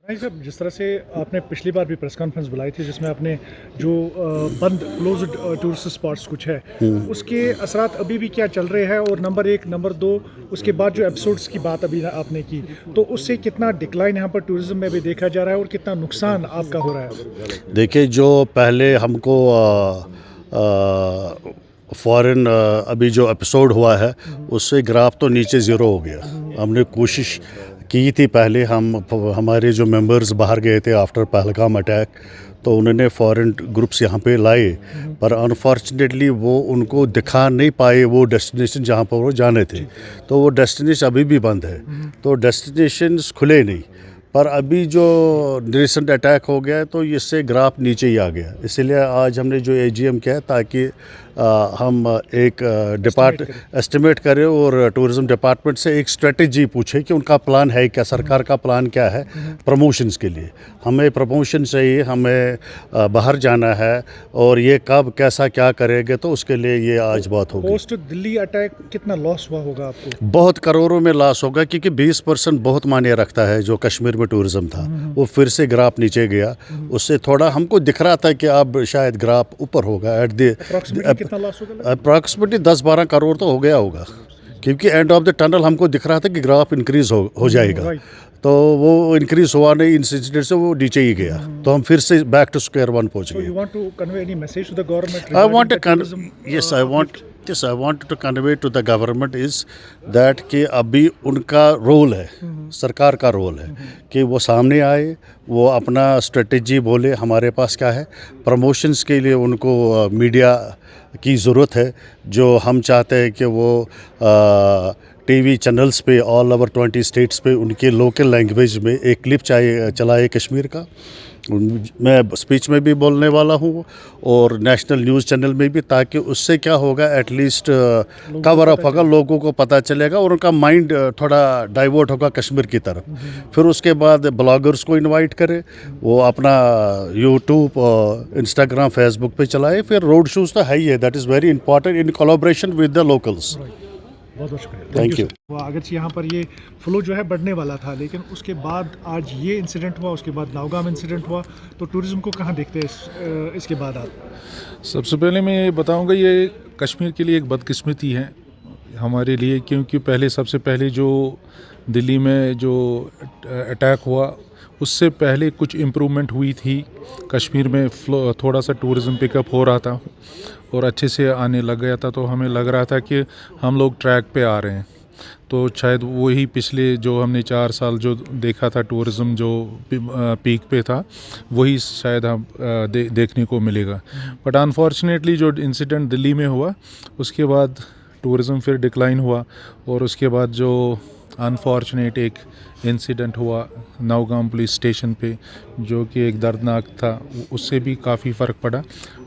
नहीं साहब, जिस तरह से आपने पिछली बार भी प्रेस कॉन्फ्रेंस बुलाई थी जिसमें आपने जो बंद क्लोज्ड टूरिस्ट स्पॉट्स कुछ है उसके असरात अभी भी क्या चल रहे हैं, और नंबर एक नंबर दो उसके बाद जो एपिसोड्स की बात अभी आपने की तो उससे कितना डिक्लाइन यहाँ पर टूरिज्म में भी देखा जा रहा है और कितना नुकसान आपका हो रहा है? देखिए, जो पहले हमको फॉरेन अभी जो एपिसोड हुआ है उससे ग्राफ तो नीचे ज़ीरो हो गया। हमने कोशिश की थी पहले, हमारे जो मेंबर्स बाहर गए थे आफ्टर पहलगाम अटैक, तो उन्होंने फॉरेन ग्रुप्स यहाँ पे लाए, पर अनफॉर्चुनेटली वो उनको दिखा नहीं पाए वो डेस्टिनेशन जहाँ पर वो जाने थे। तो वो डेस्टिनेशन अभी भी बंद है, तो डेस्टिनेशंस खुले नहीं। पर अभी जो रिसेंट अटैक हो गया है तो इससे ग्राफ नीचे ही आ गया। इसीलिए आज हमने जो एजीएम किया है ताकि हम एक एस्टिमेट करें और टूरिज़्म डिपार्टमेंट से एक स्ट्रेटजी पूछे कि उनका प्लान है क्या, सरकार का प्लान क्या है प्रमोशंस के लिए। हमें प्रमोशन चाहिए, हमें बाहर जाना है, और ये कब कैसा क्या करेंगे तो उसके लिए ये आज बात होगी। पोस्ट दिल्ली अटैक कितना लॉस हुआ होगा आपको? बहुत करोड़ों में लॉस होगा, क्योंकि 20% बहुत मायने रखता है। जो कश्मीर में टूरिज़्म था वो फिर से ग्राफ नीचे गया, उससे थोड़ा हमको दिख रहा था कि अब शायद ग्राफ ऊपर होगा। कितना लॉस होगा? अप्रॉक्सीमेटली 10-12 करोड़ तो हो गया होगा, क्योंकि एंड ऑफ द टनल हमको दिख रहा था कि ग्राफ इंक्रीज हो जाएगा। तो वो इंक्रीज हुआ नहीं, इंसिडेंट से वो नीचे ही गया, तो हम फिर से बैक टू स्क्वायर वन पहुंच गए। I want to convey to the government is that कि अभी उनका रोल है, सरकार का रोल है कि वो सामने आए, वो अपना स्ट्रेटजी बोले हमारे पास क्या है। प्रमोशंस के लिए उनको मीडिया की ज़रूरत है, जो हम चाहते हैं कि वो टीवी चैनल्स पे ऑल ओवर 20 स्टेट्स पे उनके लोकल लैंग्वेज में एक क्लिप चलाए कश्मीर का। मैं स्पीच में भी बोलने वाला हूँ और नेशनल न्यूज़ चैनल में भी, ताकि उससे क्या होगा, एटलीस्ट कवर अप होगा, लोगों को पता चलेगा और उनका माइंड थोड़ा डाइवर्ट होगा कश्मीर की तरफ। फिर उसके बाद ब्लॉगर्स को इनवाइट करें, वो अपना यूट्यूब और इंस्टाग्राम फेसबुक पे चलाए। फिर रोड शोज़ तो है ही है, that is very important in collaboration with the locals. बहुत बहुत शुक्रिया, थैंक यू। अगर यहाँ पर ये फ्लो जो है बढ़ने वाला था, लेकिन उसके बाद आज ये इंसिडेंट हुआ, उसके बाद नौगाम इंसिडेंट हुआ, तो टूरिज्म को कहाँ देखते हैं इसके बाद आप? सबसे पहले मैं ये बताऊंगा, ये कश्मीर के लिए एक बदकिस्मती है हमारे लिए, क्योंकि सबसे पहले जो दिल्ली में जो अटैक हुआ उससे पहले कुछ इम्प्रूवमेंट हुई थी कश्मीर में। थोड़ा सा टूरिज़म पिकअप हो रहा था और अच्छे से आने लग गया था, तो हमें लग रहा था कि हम लोग ट्रैक पे आ रहे हैं। तो शायद वही पिछले जो हमने 4 साल जो देखा था टूरिज़म जो पीक पे था, वही शायद हम देखने को मिलेगा। बट अनफॉर्चुनेटली जो इंसिडेंट दिल्ली में हुआ उसके बाद टूरिज़म फिर डिक्लाइन हुआ, और उसके बाद जो अनफॉर्चुनेट एक इंसिडेंट हुआ नौगाम पुलिस स्टेशन पे, जो कि एक दर्दनाक था, उससे भी काफ़ी फ़र्क पड़ा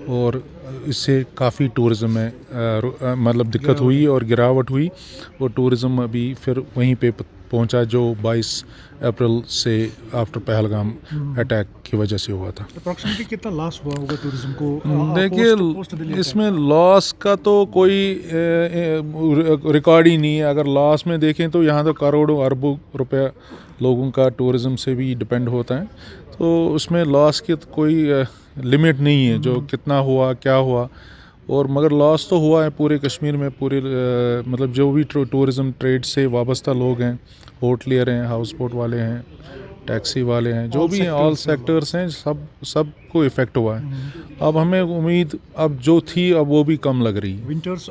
और इससे काफ़ी टूरिज़म में मतलब दिक्कत हुई और गिरावट हुई, और टूरिज़म अभी फिर वहीं पे पहुंचा जो 22 अप्रैल से आफ्टर पहलगाम अटैक की वजह से हुआ था। अप्रॉक्सीमेटली कितना लॉस हुआ होगा टूरिज्म को? देखिए, इसमें लॉस का तो कोई रिकॉर्ड ही नहीं है। अगर लॉस में देखें तो यहाँ तो करोड़ों अरबों रुपया लोगों का टूरिज़म से भी डिपेंड होता है, तो उसमें लॉस की तो कोई लिमिट नहीं है जो कितना हुआ क्या हुआ। और मगर लॉस तो हुआ है पूरे कश्मीर में, पूरे मतलब जो भी टूरिज़म ट्रेड से वाबस्ता लोग हैं, होटलियर हैं, हाउस बोट वाले हैं, टैक्सी वाले हैं, जो भी हैं, ऑल सेक्टर्स हैं, सब को इफ़ेक्ट हुआ है। अब हमें उम्मीद अब जो थी अब वो भी कम लग रही है। विंटर्स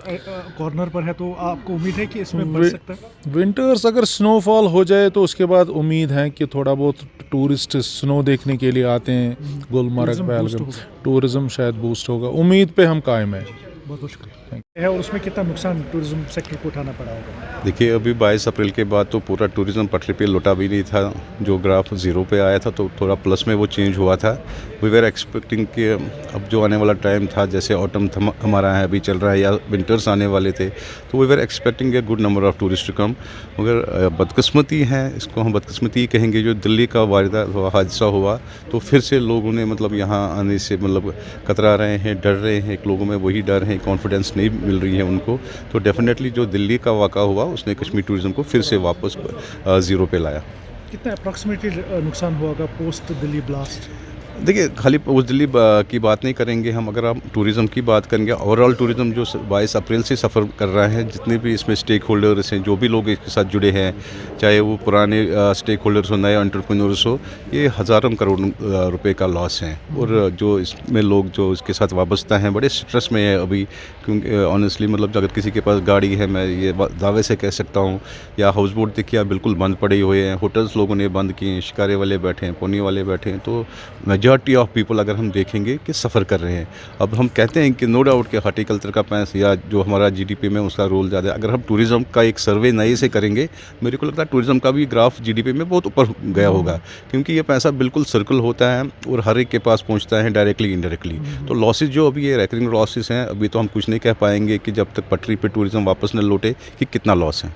कॉर्नर पर है, तो आपको उम्मीद है कि इसमें बढ़ सकता है? विंटर्स अगर स्नोफॉल हो जाए तो उसके बाद उम्मीद है कि थोड़ा बहुत टूरिस्ट स्नो देखने के लिए आते हैं गुलमर्ग, पहलगाम, टूरिज़म शायद बूस्ट होगा। उम्मीद पे हम कायम हैं। बहुत बहुत शुक्रिया। है और उसमें कितना नुकसान टूरिज्म सेक्टर को उठाना पड़ा होगा? देखिए, अभी 22 अप्रैल के बाद तो पूरा टूरिज़्म पटरी पे लौटा भी नहीं था। जो ग्राफ ज़ीरो पे आया था तो थोड़ा प्लस में वो चेंज हुआ था। वी वेर एक्सपेक्टिंग कि अब जो आने वाला टाइम था, जैसे ऑटम हमारा है अभी चल रहा है या विंटर्स आने वाले थे, तो we were expecting a good number of tourist to come. मगर बदकिस्मती है, इसको हम बदकिस्मती ही कहेंगे, जो दिल्ली का हादसा हुआ तो फिर से लोगों ने मतलब यहाँ आने से मतलब कतरा रहे हैं, डर रहे हैं। एक लोगों में वही डर है, कॉन्फिडेंस नहीं मिल रही है उनको। तो डेफिनेटली जो दिल्ली का वाक़ा हुआ उसने कश्मीर टूरिज़्म को फिर से वापस ज़ीरो पे लाया। कितना अप्रॉक्सीमेटली नुकसान हुआ होगा पोस्ट दिल्ली ब्लास्ट? देखिए, खाली उस दिल्ली की बात नहीं करेंगे हम, अगर हम टूरिज़्म की बात करेंगे, ओवरऑल टूरिज़्म जो 22 अप्रैल से सफ़र कर रहा है, जितने भी इसमें स्टेक होल्डर्स हैं, जो भी लोग इसके साथ जुड़े हैं, चाहे वो पुराने स्टेक होल्डर्स हो, नए एंटरप्रेन्योर्स हो, ये हज़ारों करोड़ रुपए का लॉस है। और जो इसमें लोग जो इसके साथ वाबस्ता हैं बड़े स्ट्रेस में है अभी, क्योंकि ऑनेस्टली मतलब अगर किसी के पास गाड़ी है, मैं ये दावे से कह सकता हूँ, या हाउस बोट देखिए आप बिल्कुल बंद पड़े हुए हैं, होटल्स लोगों ने बंद किए हैं, शिकारे वाले बैठे हैं, पोनी वाले बैठे हैं, तो मेजॉरिटी ऑफ पीपल अगर हम देखेंगे कि सफ़र कर रहे हैं। अब हम कहते हैं कि नो डाउट कि हॉर्टिकल्चर का पैसा या जो हमारा जीडीपी में उसका रोल ज़्यादा है। अगर हम टूरिज़्म का एक सर्वे नए से करेंगे, मेरे को लगता है टूरिज़्म का भी ग्राफ जीडीपी में बहुत ऊपर गया होगा, क्योंकि ये पैसा बिल्कुल सर्कल होता है और हर एक के पास पहुंचता है डायरेक्टली इनडायरेक्टली। तो लॉसेज जो अभी ये रेकरिंग लॉसेज हैं, अभी तो हम कुछ नहीं कह पाएंगे कि जब तक पटरी पे टूरिज़्म वापस न लौटे कि कितना लॉस है।